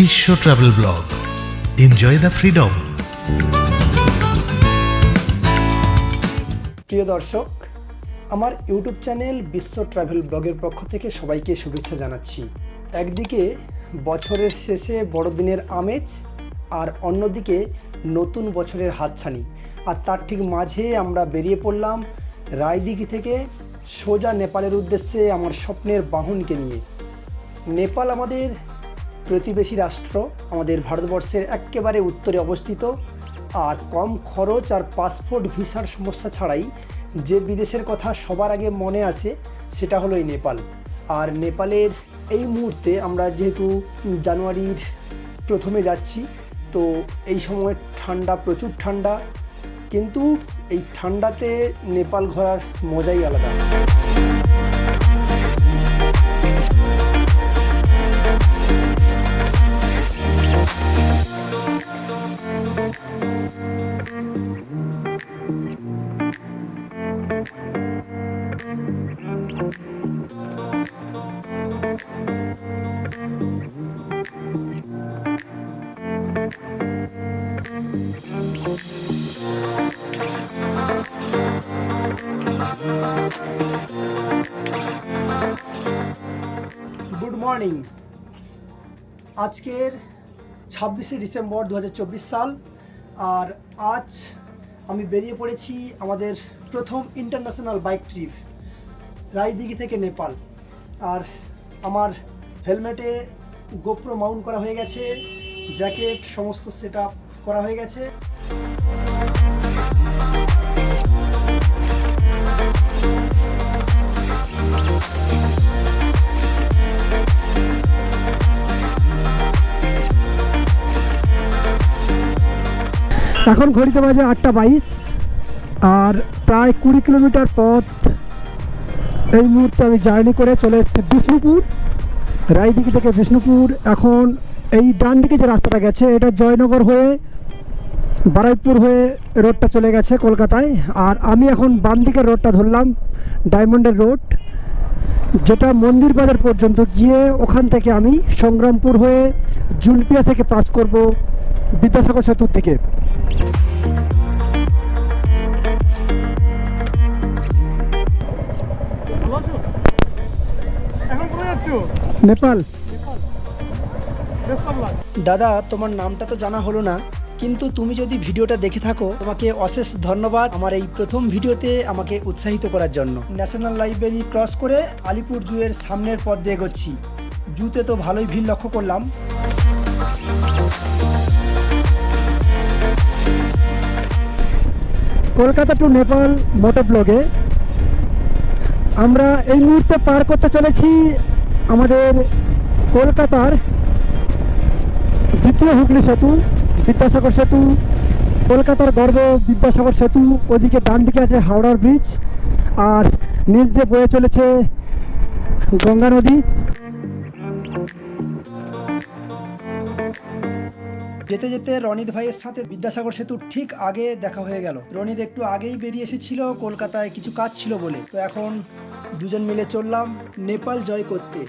বিশ্ব travel blog. Enjoy the freedom. প্রিয় দর্শক, আমার ইউটিউব চ্যানেল বিশ্ব ট্রাভেল ব্লগের পক্ষ থেকে সবাইকে শুভেচ্ছা জানাচ্ছি। একদিকে বছরের শেষে বড়দিনের আমেজ, আর অন্যদিকে নতুন বছরের হাতছানি, আর তার ঠিক মাঝে আমরা বেরিয়ে পড়লাম রায়দিঘি থেকে সোজা নেপালের উদ্দেশ্যে আমার স্বপ্নের বাহনকে নিয়ে। নেপাল আমাদের প্রতিবেশী রাষ্ট্র, আমাদের ভারতবর্ষের একেবারে উত্তরে অবস্থিত, আর কম খরচ আর পাসপোর্ট ভিসার সমস্যা ছাড়াই যে বিদেশের কথা সবার আগে মনে আসে সেটা হলো এই নেপাল। আর নেপালের এই মুহূর্তে আমরা যেহেতু জানুয়ারির প্রথমে যাচ্ছি, তো এই সময় ঠান্ডা, প্রচুর ঠান্ডা, কিন্তু এই ঠান্ডাতে নেপাল ঘোরার মজাই আলাদা। Good morning. আজকের 26শে ডিসেম্বর 2024 সাল, আর আজ আমি বেরিয়ে পড়েছি আমাদের প্রথম ইন্টারন্যাশনাল বাইক ট্রিপ রায়দিঘি থেকে নেপাল। আর আমার হেলমেটে গোপ্রো মাউন্ট করা হয়ে গেছে, জ্যাকেট সমস্ত সেট আপ করা হয়ে গেছে। এখন ঘড়িতে বাজে 8:22, আর প্রায় 20 কিলোমিটার পথ এই মুহূর্তে আমি জার্নি করে চলে এসেছি বিষ্ণুপুর। রায়দিঘি থেকে বিষ্ণুপুর। এখন এই ডান দিকে যে রাস্তাটা গেছে এটা জয়নগর হয়ে বারুইপুর হয়ে রোডটা চলে গেছে কলকাতায়, আর আমি এখন বাম দিকের রোডটা ধরলাম, ডায়মন্ডের রোড, যেটা মন্দির বাজার পর্যন্ত গিয়ে ওখান থেকে আমি সংগ্রামপুর হয়ে জুলপিয়া থেকে পাস করব বিদ্যাসাগর সেতুর দিকে। নেপাল। দাদা, তোমার নামটা তো জানা হলো না, কিন্তু তুমি যদি ভিডিওটা দেখে থাকো তোমাকে অশেষ ধন্যবাদ আমার এই প্রথম ভিডিওতে আমাকে উৎসাহিত করার জন্য। ন্যাশনাল লাইব্রেরি ক্রস করে আলিপুর জুয়ের সামনের পথ দিয়ে এগোচ্ছি। জুতে তো ভালোই ভিড় লক্ষ্য করলাম। কলকাতা টু নেপাল মোটো ব্লগে আমরা এই মুহূর্তে পার করতে চলেছি আমাদের কলকাতার দ্বিতীয় হুগলি সেতু, বিদ্যাসাগর সেতু। কলকাতার গর্ব বিদ্যাসাগর সেতু, ওদিকে ডান দিকে আছে হাওড়ার ব্রিজ, আর নিচ দিয়ে বয়ে চলেছে গঙ্গা নদী। যেতে যেতে রনিত ভাইয়ের সাথে বিদ্যাসাগর সেতুর ঠিক আগে দেখা হয়ে গেল। রনিত একটু আগেই বেরিয়ে এসেছিল, কলকাতায় কিছু কাজ ছিল বলে। তো এখন দুজন মিলে চললাম নেপাল জয় করতে।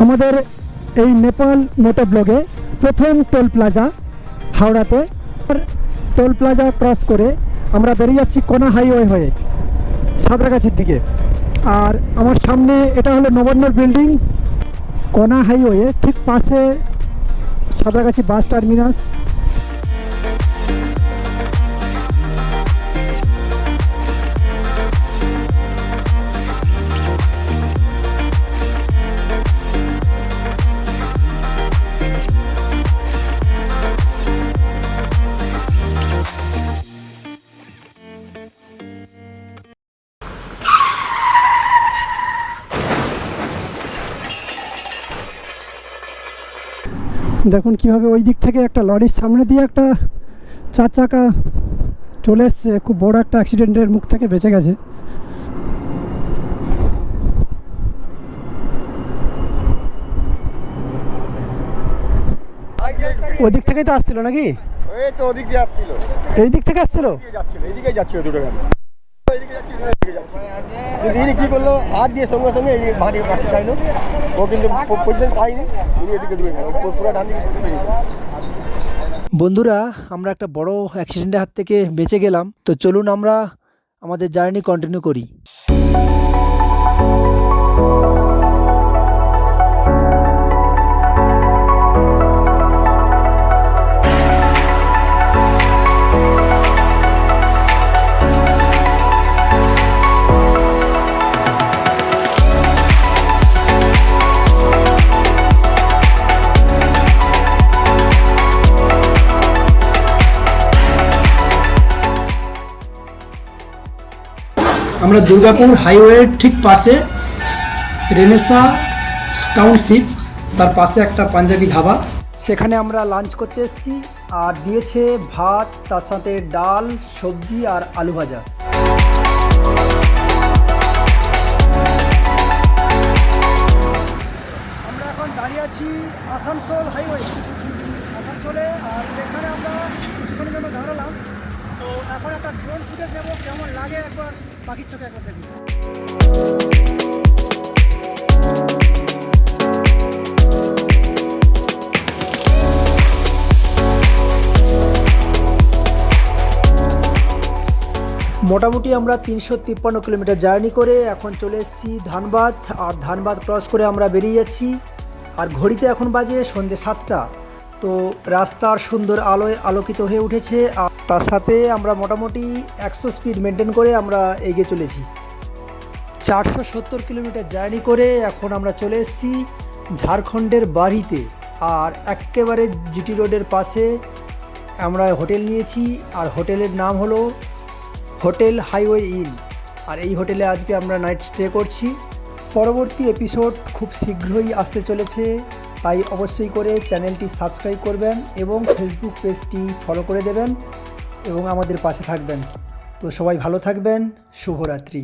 আমাদের এই নেপাল মোটো ব্লগে প্রথম টোল প্লাজা হাওড়াতে। টোল প্লাজা ক্রস করে আমরা বেরিয়ে যাচ্ছি কোনা হাইওয়ে হয়ে সাঁতরাগাছির দিকে। আর আমার সামনে এটা হলো নবান্নর বিল্ডিং। কোনা হাইওয়ে ঠিক পাশে সাঁতরাগাছি বাস টার্মিনাস। দেখুন কিভাবে ওই দিক থেকে একটা লরির সামনে দিয়ে একটা 4 চাকা চলে এসছে, খুব বড় একটা অ্যাক্সিডেন্টের মুখ থেকে বেঁচে গেছে। ওই দিক থেকেই তো আসছিল নাকি? এই তো ওদিক দিয়ে আসছিল, এই দিক থেকে আসছিল। এইদিকেই যাচ্ছিল দুটো গাড়ি। কিন্তু ইনি কি করলো, হাত দিয়ে সঙ্গে সঙ্গে এই মাটি রাস্তা চাইলো, ও কিন্তু পজিশন পাইনি, উনি এদিকে ঢুকে গেল, পুরো ডান দিকে ঢুকে গেল। বন্ধুরা, আমরা একটা বড় অ্যাক্সিডেন্টের হাত থেকে বেঁচে গেলাম। তো চলুন আমরা আমাদের জার্নি কন্টিনিউ করি। আমরা দুর্গাপুর হাইওয়ের ঠিক পাশে রেনেসা টাউনশিপ, তার পাশে একটা পাঞ্জাবি ধাবা, সেখানে আমরা লাঞ্চ করতে এসেছি। আর দিয়েছে ভাত, তার সাথে ডাল, সবজি আর আলু ভাজা। আমরা এখন দাঁড়িয়ে আছি আসানসোল হাইওয়ে, আসানসোলে। আর এখানে আমরা কিছুক্ষণের জন্য দাঁড়ালাম। তো এখন একটা ড্রোন ফুটেজ নেব, কেমন লাগে একবার পাখির চোখে একবার দেখুন। মোটামুটি আমরা 353 কিলোমিটার জার্নি করে এখন চলে এসেছি ধানবাদ। আর ধানবাদ ক্রস করে আমরা বেরিয়ে যাচ্ছি। আর ঘড়িতে এখন বাজে সন্ধ্যে 7টা। তো রাস্তার সুন্দর আলোয় আলোকিত হয়ে উঠেছে। আর তার সাথে আমরা মোটামুটি 100 স্পিড মেনটেন করে আমরা এগিয়ে চলেছি। 470 কিলোমিটার জার্নি করে এখন আমরা চলে এসেছি ঝাড়খণ্ডের বাড়িতে। আর একেবারে জিটি রোডের পাশে আমরা হোটেল নিয়েছি। আর হোটেলের নাম হলো হোটেল হাইওয়ে ইন। আর এই হোটেলে আজকে আমরা নাইট স্টে করছি। পরবর্তী এপিসোড খুব শীঘ্রই আসতে চলেছে, তাই অবশ্যই করে চ্যানেলটি সাবস্ক্রাইব করবেন এবং ফেসবুক পেজটি ফলো করে দেবেন এবং আমাদের পাশে থাকবেন। তো সবাই ভালো থাকবেন। শুভরাত্রি।